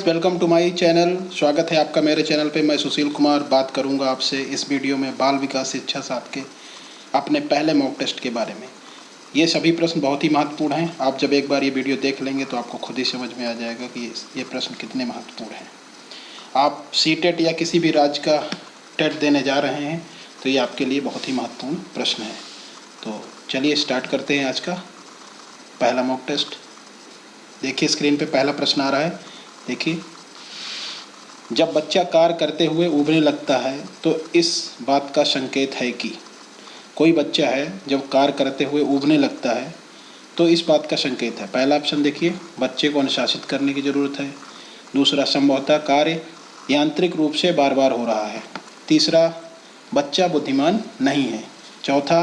Welcome to my channel. स्वागत है आपका मेरे चैनल पे। मैं सुशील कुमार बात करूंगा आपसे इस वीडियो में बाल विकास शिक्षा 7 के अपने पहले मॉक टेस्ट के बारे में। ये सभी प्रश्न बहुत ही महत्वपूर्ण हैं। आप जब एक बार ये वीडियो देख लेंगे तो आपको खुद ही समझ में आ जाएगा कि ये प्रश्न कितने महत्वपूर्ण हैं। आप सीटेट या किसी भी राज्य का टेट देने जा रहे हैं तो ये आपके लिए बहुत ही महत्वपूर्ण प्रश्न है। तो चलिए स्टार्ट करते हैं आज का पहला मॉक टेस्ट। देखिए स्क्रीन पे पहला प्रश्न आ रहा है। देखिए, जब बच्चा कार्य करते हुए ऊबने लगता है तो इस बात का संकेत है कि कोई बच्चा है जब कार्य करते हुए ऊबने लगता है तो इस बात का संकेत है। पहला ऑप्शन देखिए, बच्चे को अनुशासित करने की ज़रूरत है। दूसरा, संभवतः कार्य यांत्रिक रूप से बार बार हो रहा है। तीसरा, बच्चा बुद्धिमान नहीं है। चौथा,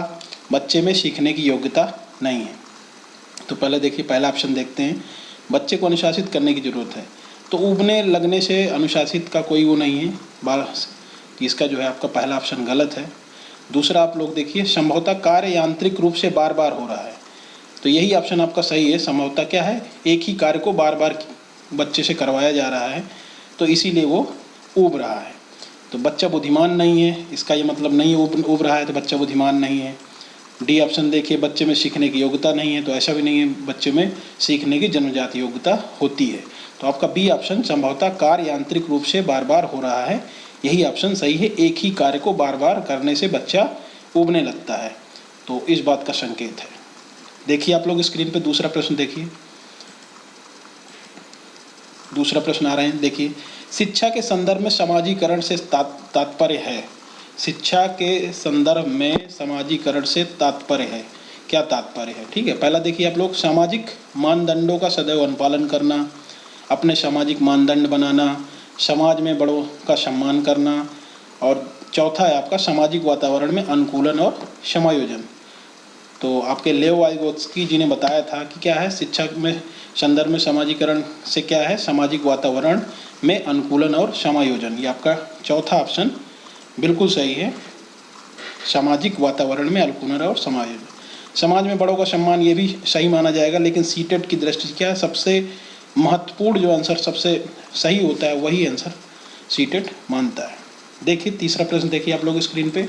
बच्चे में सीखने की योग्यता नहीं है। तो पहले देखिए, पहला ऑप्शन देखते हैं, बच्चे को अनुशासित करने की ज़रूरत है। तो ऊबने लगने से अनुशासित का कोई वो नहीं है बाल, इसका जो है आपका पहला ऑप्शन गलत है। दूसरा आप लोग देखिए, संभवतः कार्य यांत्रिक रूप से बार बार हो रहा है। तो यही ऑप्शन आपका सही है। संभवतः क्या है, एक ही कार्य को बार बार बच्चे से करवाया जा रहा है तो इसीलिए वो ऊब रहा है। तो बच्चा बुद्धिमान नहीं है, इसका ये मतलब नहीं है ऊब रहा है तो बच्चा बुद्धिमान नहीं है। डी ऑप्शन देखिए, बच्चे में सीखने की योग्यता नहीं है, तो ऐसा भी नहीं है, बच्चे में सीखने की जन्मजात योग्यता होती है। तो आपका बी ऑप्शन, संभवतः कार्य यांत्रिक रूप से बार बार हो रहा है, यही ऑप्शन सही है। एक ही कार्य को बार बार करने से बच्चा ऊबने लगता है, तो इस बात का संकेत है। देखिए आप लोग स्क्रीन पे दूसरा प्रश्न देखिए। दूसरा प्रश्न आ रहे हैं, देखिए, शिक्षा के संदर्भ में सामाजिकरण से तात्पर्य है। शिक्षा के संदर्भ में सामाजिकरण से तात्पर्य है, क्या तात्पर्य है? ठीक है, पहला देखिए आप लोग, सामाजिक मानदंडों का सदैव अनुपालन करना, अपने सामाजिक मानदंड बनाना, समाज में बड़ों का सम्मान करना, और चौथा है आपका सामाजिक वातावरण में अनुकूलन और समायोजन। तो आपके लेव वाइगोत्स्की जी ने बताया था कि क्या है, शिक्षा में संदर्भ में सामाजिकरण से क्या है, सामाजिक वातावरण में अनुकूलन और समायोजन। ये आपका चौथा ऑप्शन बिल्कुल सही है, सामाजिक वातावरण में अनुकूलन और समायोजन। समाज में बड़ों का सम्मान, ये भी सही माना जाएगा, लेकिन सीटेट की दृष्टि से क्या है, सबसे महत्वपूर्ण जो आंसर सबसे सही होता है वही आंसर सीटेट मानता है। देखिए तीसरा प्रश्न देखिए आप लोग स्क्रीन पे।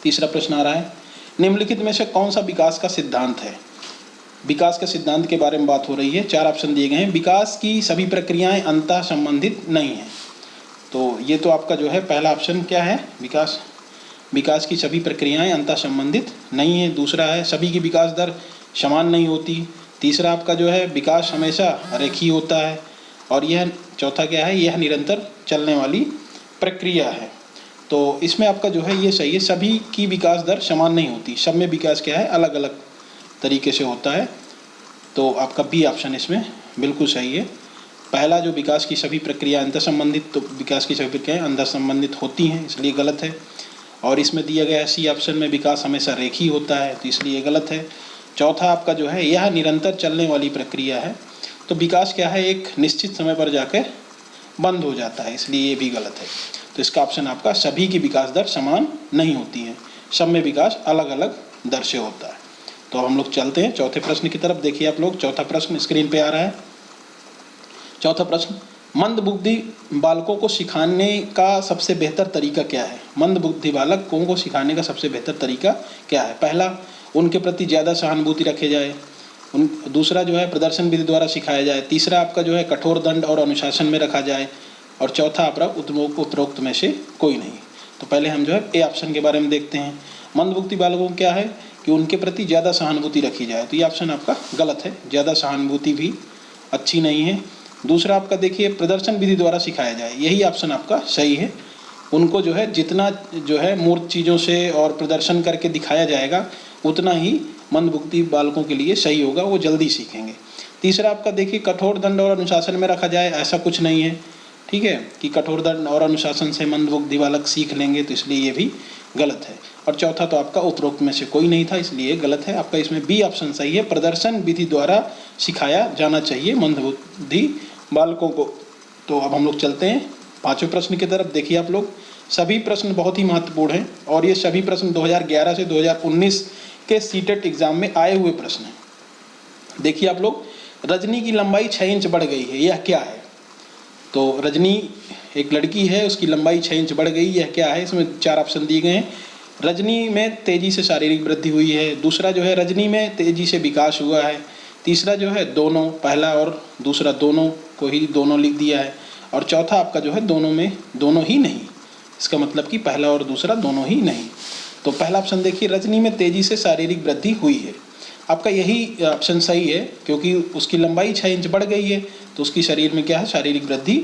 तीसरा प्रश्न आ रहा है, निम्नलिखित में से कौन सा विकास का सिद्धांत है? विकास के सिद्धांत के बारे में बात हो रही है। चार ऑप्शन दिए गए हैं। विकास की सभी प्रक्रियाएं अंतः संबंधित नहीं है। तो ये तो आपका जो है पहला ऑप्शन क्या है, विकास की सभी प्रक्रियाएं अंतः संबंधित नहीं है। दूसरा है, सभी की विकास दर समान नहीं होती। तीसरा आपका जो है, विकास हमेशा रेखीय होता है। और यह चौथा क्या है, यह निरंतर चलने वाली प्रक्रिया है। तो इसमें आपका जो है ये सही है, सभी की विकास दर समान नहीं होती, सब में विकास क्या है, अलग अलग तरीके से होता है। तो आपका बी ऑप्शन इसमें बिल्कुल सही है। पहला जो विकास की सभी प्रक्रिया अंतर संबंधित, तो विकास की सभी प्रक्रियाएं अंतर संबंधित होती हैं, इसलिए गलत है। और इसमें दिया गया है सी ऑप्शन में, विकास हमेशा रेखीय होता है, तो इसलिए गलत है। चौथा आपका जो है, यह निरंतर चलने वाली प्रक्रिया है, तो विकास क्या है, एक निश्चित समय पर जाकर बंद हो जाता है, इसलिए ये भी गलत है। तो इसका ऑप्शन आपका, सभी की विकास दर समान नहीं होती है, सब में विकास अलग अलग दर से होता है। तो हम लोग चलते हैं चौथे प्रश्न की तरफ। देखिए आप लोग, चौथा प्रश्न स्क्रीन पे आ रहा है। चौथा प्रश्न, मंदबुद्धि बालकों को सिखाने का सबसे बेहतर तरीका क्या है? मंदबुद्धि बालकों को सिखाने का सबसे बेहतर तरीका क्या है? पहला, उनके प्रति ज़्यादा सहानुभूति रखे जाए। दूसरा जो है, प्रदर्शन विधि द्वारा सिखाया जाए। तीसरा आपका जो है, कठोर दंड और अनुशासन में रखा जाए। और चौथा आपका उपरोक्त में से कोई नहीं। तो पहले हम जो है ए ऑप्शन के बारे में देखते हैं। मंदबुद्धि बालकों को क्या है कि उनके प्रति ज़्यादा सहानुभूति रखी जाए, तो ये ऑप्शन आपका गलत है, ज़्यादा सहानुभूति भी अच्छी नहीं है। दूसरा आपका देखिए, प्रदर्शन विधि द्वारा सिखाया जाए, यही ऑप्शन आपका सही है। उनको जो है जितना जो है मूर्त चीज़ों से और प्रदर्शन करके दिखाया जाएगा उतना ही मंदबुद्धि बालकों के लिए सही होगा, वो जल्दी सीखेंगे। तीसरा आपका देखिए, कठोर दंड और अनुशासन में रखा जाए, ऐसा कुछ नहीं है, ठीक है, कि कठोर दंड और अनुशासन से मंदबुद्धि बालक सीख लेंगे, तो इसलिए ये भी गलत है। और चौथा तो आपका उपरोक्त में से कोई नहीं था, इसलिए गलत है। आपका इसमें बी ऑप्शन सही है, प्रदर्शन विधि द्वारा सिखाया जाना चाहिए मंदबुद्धि बालकों को। तो अब हम लोग चलते हैं पांचवें प्रश्न की तरफ। देखिए आप लोग, सभी प्रश्न बहुत ही महत्वपूर्ण हैं और ये सभी प्रश्न 2011 से 2019 के सीटेट एग्जाम में आए हुए प्रश्न हैं। देखिए आप लोग, रजनी की लंबाई 6 इंच बढ़ गई है, यह क्या है? तो रजनी एक लड़की है, उसकी लंबाई 6 इंच बढ़ गई, यह क्या है? इसमें 4 ऑप्शन दिए गए हैं। रजनी में तेजी से शारीरिक वृद्धि हुई है, दूसरा जो है रजनी में तेजी से विकास हुआ है, तीसरा जो है दोनों, पहला और दूसरा दोनों को ही दोनों लिख दिया है, और चौथा आपका जो है दोनों में दोनों ही नहीं। इसका मतलब कि पहला और दूसरा दोनों ही नहीं। तो पहला ऑप्शन देखिए, रजनी में तेजी से शारीरिक वृद्धि हुई है, आपका यही ऑप्शन सही है, क्योंकि उसकी लंबाई 6 इंच बढ़ गई है तो उसकी शरीर में क्या है? शारीरिक वृद्धि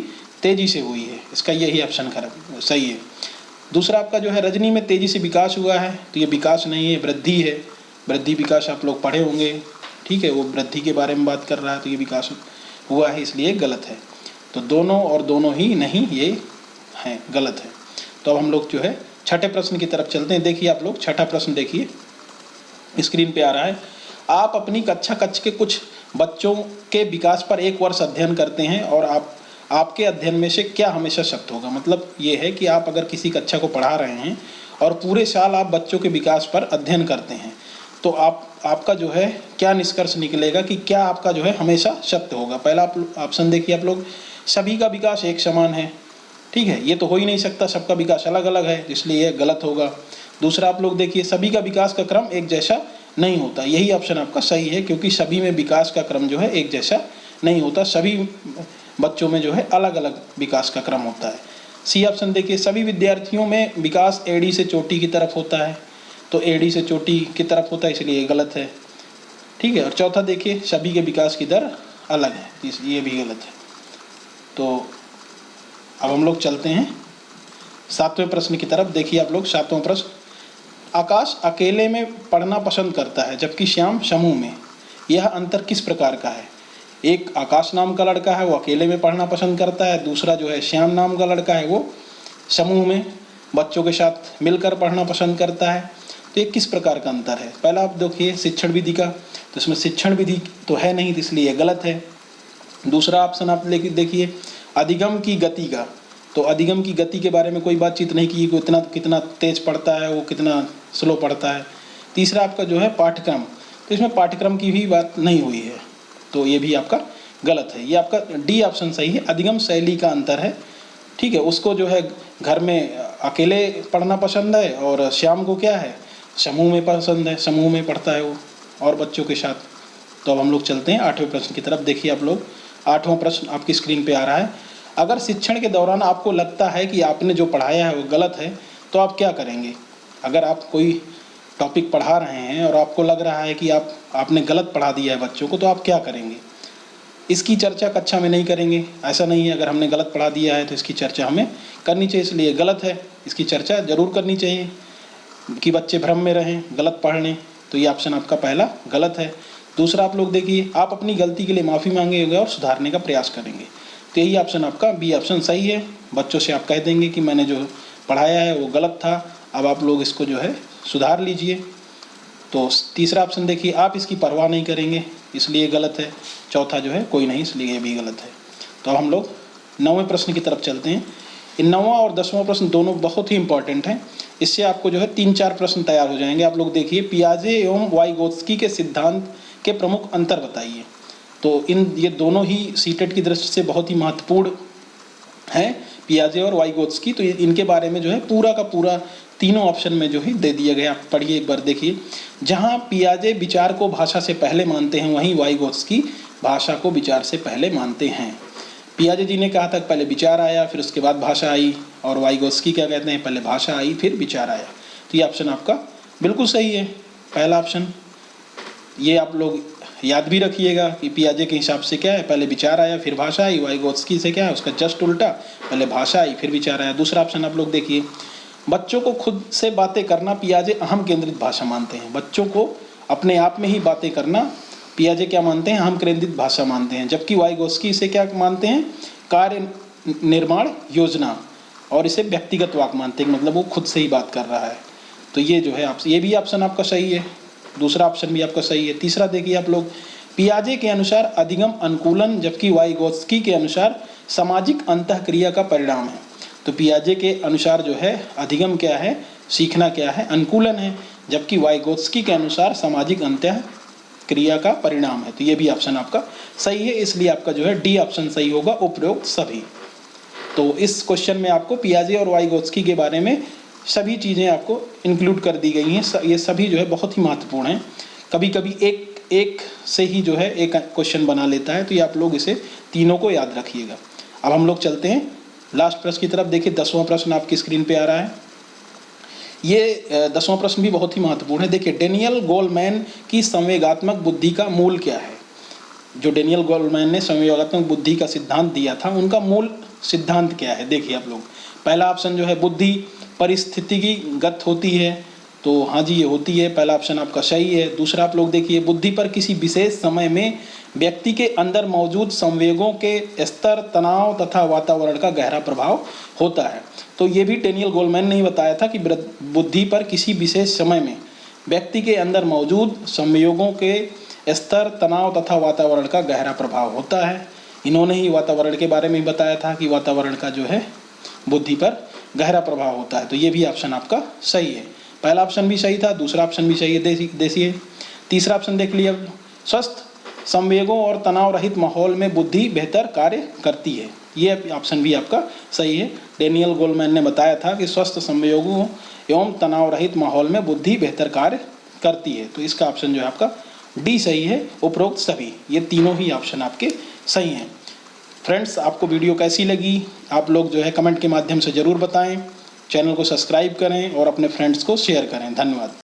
तेजी से हुई है। इसका यही ऑप्शन सही है। दूसरा आपका जो है रजनी में तेजी से विकास हुआ है, तो ये विकास नहीं है, वृद्धि है। वृद्धि विकास आप लोग पढ़े होंगे, ठीक है, वो वृद्धि के बारे में बात कर रहा है, तो ये विकास हुआ है, इसलिए गलत है। तो दोनों और दोनों ही नहीं, ये है गलत है। तो अब हम लोग जो है छठे प्रश्न की तरफ चलते हैं। देखिए आप लोग छठा प्रश्न देखिए, स्क्रीन पे आ रहा है। आप अपनी कक्षा के कुछ बच्चों के विकास पर 1 वर्ष अध्ययन करते हैं और आपके अध्ययन में से क्या हमेशा सत्य होगा? मतलब ये है कि आप अगर किसी कक्षा को पढ़ा रहे हैं और पूरे साल आप बच्चों के विकास पर अध्ययन करते हैं, तो आपका जो है क्या निष्कर्ष निकलेगा कि क्या आपका जो है हमेशा सत्य होगा? पहला ऑप्शन देखिए आप लोग, सभी का विकास एक समान है, ठीक है, ये तो हो ही नहीं सकता, सबका विकास अलग अलग है, इसलिए ये गलत होगा। दूसरा आप लोग देखिए, सभी का विकास का क्रम एक जैसा नहीं होता, यही ऑप्शन आपका सही है, क्योंकि सभी में विकास का क्रम जो है एक जैसा नहीं होता, सभी बच्चों में जो है अलग अलग विकास का क्रम होता है। सी ऑप्शन देखिए, सभी विद्यार्थियों में विकास एड़ी से चोटी की तरफ होता है, तो एड़ी से चोटी की तरफ होता है, इसलिए ये गलत है, ठीक है। और चौथा देखिए, सभी के विकास की दर अलग है, इसलिए ये भी गलत है। तो अब हम लोग चलते हैं 7वें प्रश्न की तरफ। देखिए आप लोग 7वां प्रश्न, आकाश अकेले में पढ़ना पसंद करता है जबकि श्याम समूह में, यह अंतर किस प्रकार का है? एक आकाश नाम का लड़का है, वो अकेले में पढ़ना पसंद करता है, दूसरा जो है श्याम नाम का लड़का है, वो समूह में बच्चों के साथ मिलकर पढ़ना पसंद करता है। तो ये किस प्रकार का अंतर है? पहला आप देखिए शिक्षण विधि का, तो इसमें शिक्षण विधि तो है नहीं, इसलिए गलत है। दूसरा ऑप्शन आप देखिए अधिगम की गति का, तो अधिगम की गति के बारे में कोई बातचीत नहीं की, वो कितना तेज पढ़ता है, वो कितना स्लो पढ़ता है। तीसरा आपका जो है पाठ्यक्रम, तो इसमें पाठ्यक्रम की भी बात नहीं हुई है, तो ये भी आपका गलत है। ये आपका डी ऑप्शन सही है, अधिगम शैली का अंतर है, ठीक है। उसको जो है घर में अकेले पढ़ना पसंद है और श्याम को क्या है, समूह में पसंद है, समूह में पढ़ता है वो और बच्चों के साथ। तो अब हम लोग चलते हैं 8वें प्रश्न की तरफ। देखिए आप लोग 8वां प्रश्न आपकी स्क्रीन पे आ रहा है। अगर शिक्षण के दौरान आपको लगता है कि आपने जो पढ़ाया है वो गलत है, तो आप क्या करेंगे? अगर आप कोई टॉपिक पढ़ा रहे हैं और आपको लग रहा है कि आपने गलत पढ़ा दिया है बच्चों को, तो आप क्या करेंगे? इसकी चर्चा कक्षा में नहीं करेंगे, ऐसा नहीं है। अगर हमने गलत पढ़ा दिया है तो इसकी चर्चा हमें करनी चाहिए, इसलिए गलत है। इसकी चर्चा जरूर करनी चाहिए कि बच्चे भ्रम में रहें, गलत पढ़ लें, तो ये ऑप्शन आपका पहला गलत है। दूसरा आप लोग देखिए, आप अपनी गलती के लिए माफ़ी मांगेंगे और सुधारने का प्रयास करेंगे, तो यही ऑप्शन आपका बी ऑप्शन सही है। बच्चों से आप कह देंगे कि मैंने जो पढ़ाया है वो गलत था, अब आप लोग इसको जो है सुधार लीजिए। तो तीसरा ऑप्शन देखिए, आप इसकी परवाह नहीं करेंगे, इसलिए गलत है। चौथा जो है कोई नहीं, इसलिए ये भी गलत है। तो अब हम लोग 9वें प्रश्न की तरफ चलते हैं। इन 9वां और 10वां प्रश्न दोनों बहुत ही इंपॉर्टेंट हैं, इससे आपको जो है 3-4 प्रश्न तैयार हो जाएंगे। आप लोग देखिए, पियाजे एवं वाइगोत्स्की के सिद्धांत के प्रमुख अंतर बताइए। तो ये दोनों ही सीटेट की दृष्टि से बहुत ही महत्वपूर्ण हैं, पियाजे और वाइगोत्स्की। तो इनके बारे में जो है पूरा का पूरा तीनों ऑप्शन में जो है दे दिया गया, आप पढ़िए एक बार देखिए। जहाँ पियाजे विचार को भाषा से पहले मानते हैं, वहीं वाइगोत्स्की भाषा को विचार से पहले मानते हैं। पियाजे जी ने कहा था पहले विचार आया, फिर उसके बाद भाषा आई, और वाइगोत्स्की क्या कहते हैं, पहले भाषा आई फिर विचार आया। तो ये ऑप्शन आपका बिल्कुल सही है, पहला ऑप्शन। ये आप लोग याद भी रखिएगा कि पियाजे के हिसाब से क्या है, पहले विचार आया फिर भाषा आई। वाइगोत्स्की से क्या है, उसका जस्ट उल्टा, पहले भाषा आई फिर विचार आया। दूसरा ऑप्शन आप लोग देखिए, बच्चों को खुद से बातें करना पियाजे अहम केंद्रित भाषा मानते हैं। बच्चों को अपने आप में ही बातें करना पियाजे क्या मानते हैं, अहम केंद्रित भाषा मानते हैं। जबकि वाइगोत्स्की इसे क्या मानते हैं, कार्य निर्माण योजना, और इसे व्यक्तिगत वाक मानते हैं, मतलब वो खुद से ही बात कर रहा है। तो ये जो है आपसे, ये भी ऑप्शन आपका सही है, दूसरा ऑप्शन भी आपका सही है। तीसरा देखिए आप लोग, पियाजे के अनुसार अधिगम अनुकूलन, जबकि वाइगोत्स्की के अनुसार सामाजिक अंतःक्रिया का परिणाम है। तो पियाजे के अनुसार जो है अधिगम क्या है, सीखना क्या है, अनुकूलन है, जबकि वाइगोत्स्की के अनुसार सामाजिक अंतःक्रिया का परिणाम है। तो ये भी ऑप्शन आपका सही है, इसलिए आपका जो है डी ऑप्शन सही होगा, उपरोक्त सभी। तो इस क्वेश्चन में आपको पियाजे और वाइगोत्स्की के बारे में सभी चीज़ें आपको इंक्लूड कर दी गई हैं। ये सभी जो है बहुत ही महत्वपूर्ण हैं। कभी कभी एक से ही जो है एक क्वेश्चन बना लेता है, तो ये आप लोग इसे तीनों को याद रखिएगा। अब हम लोग चलते हैं लास्ट प्रश्न की तरफ। देखिए 10वां प्रश्न आपकी स्क्रीन पे आ रहा है। ये 10वां प्रश्न भी बहुत ही महत्वपूर्ण है। देखिए डेनियल गोलमैन की संवेगात्मक बुद्धि का मूल क्या है। जो डेनियल गोलमैन ने संवेगात्मक बुद्धि का सिद्धांत दिया था, उनका मूल सिद्धांत क्या है। देखिए आप लोग, पहला ऑप्शन जो है बुद्धि परिस्थितिगत होती है, तो हाँ जी ये होती है, पहला ऑप्शन आपका सही है। दूसरा आप लोग देखिए, बुद्धि पर किसी विशेष समय में व्यक्ति के अंदर मौजूद संवेगों के स्तर, तनाव तथा वातावरण का गहरा प्रभाव होता है। तो ये भी डेनियल गोलमैन ने ही बताया था कि बुद्धि पर किसी विशेष समय में व्यक्ति के अंदर मौजूद संवेगों के स्तर, तनाव तथा वातावरण का गहरा प्रभाव होता है। इन्होंने ही वातावरण के बारे में बताया था कि वातावरण का जो है बुद्धि पर गहरा प्रभाव होता है। तो ये भी ऑप्शन आपका सही है। पहला ऑप्शन भी सही था, दूसरा ऑप्शन भी सही है। देखिए तीसरा ऑप्शन देख लिया, स्वस्थ संवेगों और तनाव रहित माहौल में बुद्धि बेहतर कार्य करती है। ये ऑप्शन भी आपका सही है। डेनियल गोलमैन ने बताया था कि स्वस्थ संवेगों एवं तनाव रहित माहौल में बुद्धि बेहतर कार्य करती है। तो इसका ऑप्शन जो है आपका डी सही है। उपरोक्त सभी, ये तीनों ही ऑप्शन आपके सही हैं। फ्रेंड्स, आपको वीडियो कैसी लगी आप लोग जो है कमेंट के माध्यम से ज़रूर बताएं। चैनल को सब्सक्राइब करें और अपने फ्रेंड्स को शेयर करें। धन्यवाद।